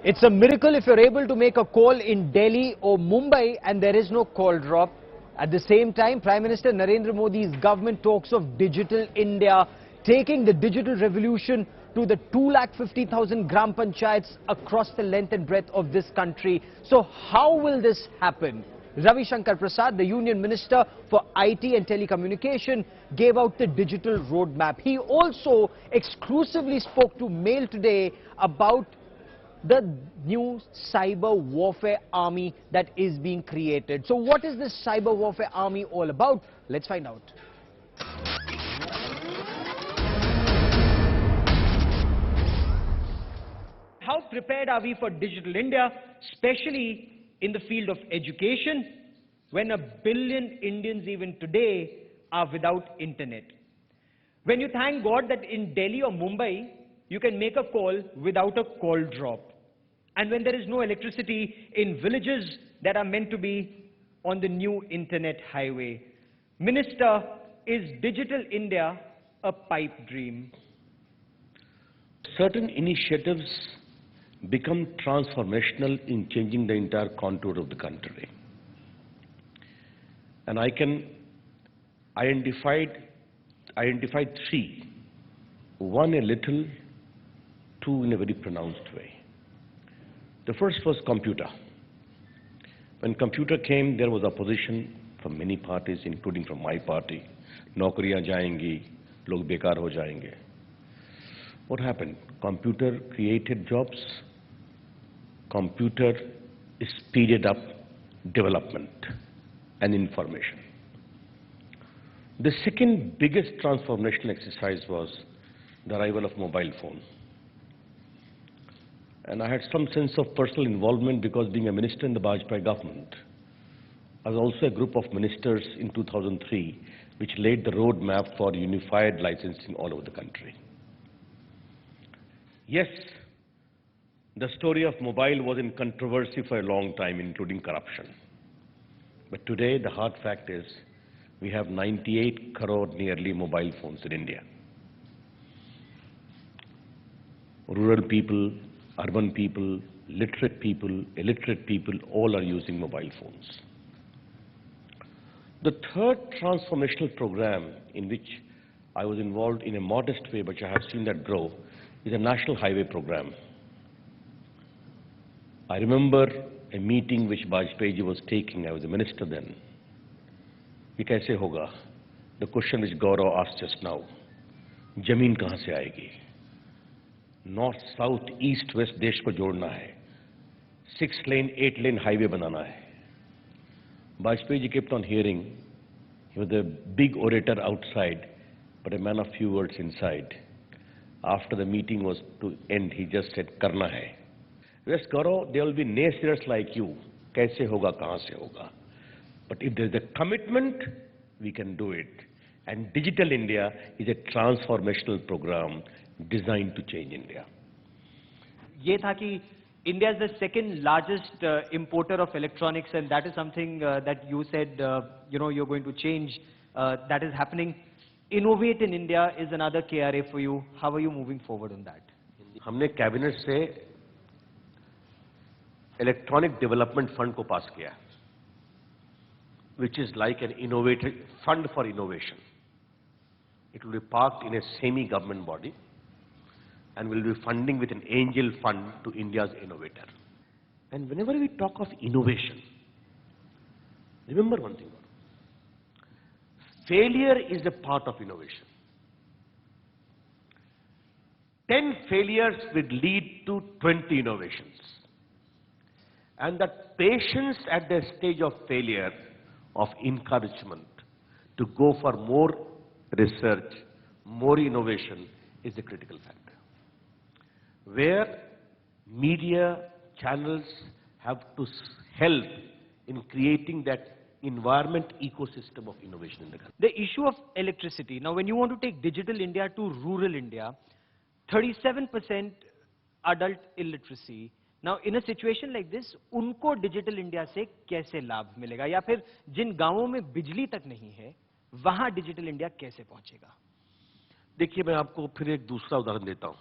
It's a miracle if you're able to make a call in Delhi or Mumbai and there is no call drop. At the same time, Prime Minister Narendra Modi's government talks of Digital India, taking the digital revolution to the 250,000 gram panchayats across the length and breadth of this country. So how will this happen? Ravi Shankar Prasad, the Union Minister for IT and Telecommunication, gave out the digital roadmap. He also exclusively spoke to Mail today about the new cyber warfare army that is being created. So what is this cyber warfare army all about? Let's find out. How prepared are we for Digital India, especially in the field of education, when 1 billion Indians even today are without internet? When you thank God that in Delhi or Mumbai, you can make a call without a call drop. And when there is no electricity in villages that are meant to be on the new internet highway. Minister, is Digital India a pipe dream? Certain initiatives become transformational in changing the entire contour of the country. And I can identify three. One a little, two in a very pronounced way. The first was computer. When computer came, there was opposition from many parties, including from my party. Naukriyan jayengi, log bekar ho jayenge. What happened? Computer created jobs. Computer speeded up development and information. The second biggest transformational exercise was the arrival of mobile phone. And I had some sense of personal involvement because being a minister in the Vajpayee government, I was also a group of ministers in 2003 which laid the roadmap for unified licensing all over the country. Yes, the story of mobile was in controversy for a long time, including corruption. But today, the hard fact is, we have 98 crore nearly mobile phones in India. Rural people, urban people, literate people, illiterate people, all are using mobile phones. The third transformational program in which I was involved in a modest way, but I have seen that grow, is a national highway program. I remember a meeting which Vajpayee ji was taking. I was a minister then. Ye kaise hoga? The question which Gaurav asked just now. Jameen kahan se aayegi? North, south, east, west देश को जोड़ना है. 6-lane, 8-lane highway बनाना है. Vajpayee ji kept on hearing. He was a big orator outside, but a man of few words inside. After the meeting was to end, he just said, "Karna hai." Yes, Gaurav, there will be naysayers like you. Kaise hoga, kahan se hoga? But if there is a commitment, we can do it. And Digital India is a transformational program designed to change India. ये था कि India is the second largest importer of electronics, and that is something that you said, you're going to change. That is happening. Innovate in India is another KRA for you. How are you moving forward on that? हमने cabinet से electronic development fund को पास किया, which is like an innovative fund for innovation. It will be parked in a semi-government body and will be funding with an angel fund to India's innovator. And whenever we talk of innovation, remember one thing. Failure is a part of innovation. 10 failures will lead to 20 innovations. And that patience at the stage of failure, of encouragement, to go for more research, more innovation is a critical factor. Where media channels have to help in creating that environment ecosystem of innovation in the country. The issue of electricity. Now, when you want to take Digital India to rural India, 37% adult illiteracy. Now, in a situation like this, उनको Digital India से कैसे लाभ मिलेगा? या फिर जिन गांवों में बिजली तक नहीं है, वहां Digital India कैसे पहुंचेगा? देखिए, मैं आपको फिर एक दूसरा उदाहरण देता हूं.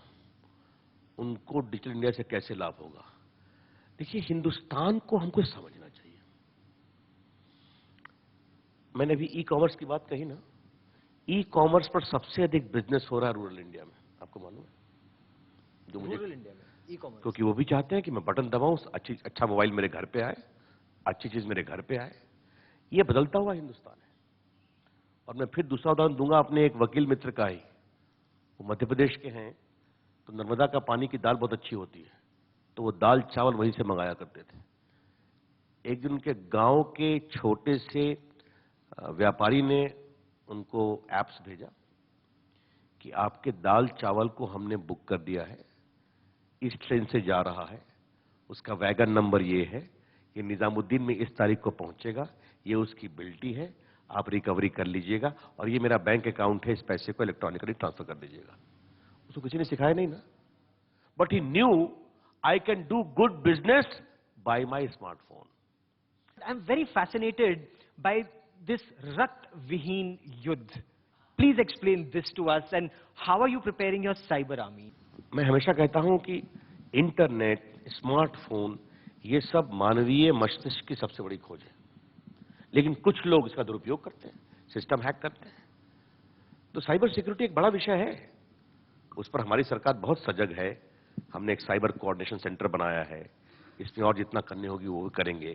उनको डिजिटल इंडिया से कैसे लाभ होगा? देखिए, हिंदुस्तान को हमको समझना चाहिए। मैंने अभी ई कॉमर्स की बात कही ना, ई कॉमर्स पर सबसे अधिक बिजनेस हो रहा है रूरल इंडिया में, आपको मालूम है? जो मुझे रूरल इंडिया में ई कॉमर्स, क्योंकि वो भी चाहते हैं कि मैं बटन दबाऊं, अच्छा मोबाइल मेरे घर पे आए, अच्छी चीज मेरे घर पे आए। ये बदलता हुआ हिंदुस्तान है। और मैं फिर दूसरा उदाहरण दूंगा अपने एक वकील मित्र का ही। वो मध्य प्रदेश के हैं, तो नर्मदा का पानी की दाल बहुत अच्छी होती है, तो वो दाल चावल वहीं से मंगाया करते थे। एक दिन उनके गांव के छोटे से व्यापारी ने उनको एप्स भेजा कि आपके दाल चावल को हमने बुक कर दिया है, इस ट्रेन से जा रहा है, उसका वैगन नंबर ये है, ये निजामुद्दीन में इस तारीख को पहुंचेगा, ये उसकी बिल्टी है, आप रिकवरी कर लीजिएगा, और ये मेरा बैंक अकाउंट है, इस पैसे को इलेक्ट्रॉनिकली ट्रांसफर कर दीजिएगा। उसको किसी ने सिखाया नहीं ना, but he new I can do good business by my smartphone. I'm very fascinated by this Rat Vihin Yudh. Please explain this to us and how are you preparing your cyber army? मैं हमेशा कहता हूं कि internet, smartphone, ये सब मानवीय मस्तिष्क की सबसे बड़ी खोज है, लेकिन कुछ लोग इसका दुरुपयोग करते हैं, सिस्टम हैक करते हैं। तो साइबर सिक्योरिटी एक बड़ा विषय है, उस पर हमारी सरकार बहुत सजग है। हमने एक साइबर कोऑर्डिनेशन सेंटर बनाया है, इसमें और जितना करनी होगी वो भी करेंगे,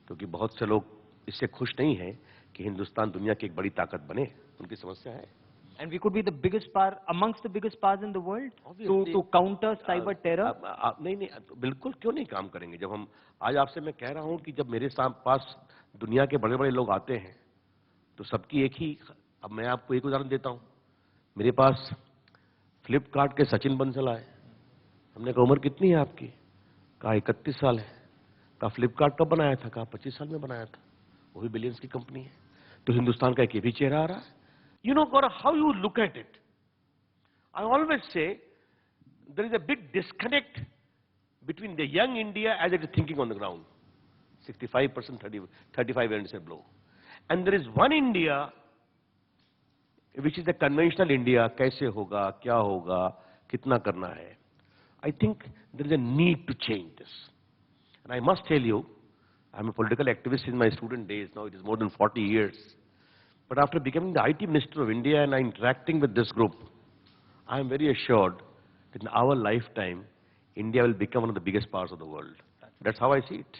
क्योंकि बहुत से लोग इससे खुश नहीं हैं कि हिंदुस्तान दुनिया की एक बड़ी ताकत बने, उनकी समस्या है। And we could be the biggest power, amongst the biggest powers in the world Obviously, to counter cyber terror. नहीं, तो बिल्कुल क्यों नहीं काम करेंगे। जब हम आज आपसे मैं कह रहा हूं कि जब मेरे पास दुनिया के बड़े बड़े लोग आते हैं तो सबकी एक ही, अब मैं आपको एक उदाहरण देता हूं। मेरे पास फ्लिपकार्ट के सचिन बंसल आए, हमने कहा उम्र कितनी है आपकी? कहा 31 साल है। कहा फ्लिपकार्ट कब बनाया था? कहा 25 साल में बनाया था, वो भी बिलियंस की कंपनी है। तो हिंदुस्तान का एक ये भी चेहरा आ रहा है। You know, Gaurav, how you look at it. I always say there is a big disconnect between the young India as it is thinking on the ground, 65%, 35 and say below, and there is one India which is the conventional India. कैसे होगा, क्या होगा, कितना करना है? I think there is a need to change this, and I must tell you, I'm a political activist in my student days. Now it is more than 40 years. But after becoming the IT Minister of India and interacting with this group, I am very assured that in our lifetime, India will become one of the biggest powers of the world. That's how I see it.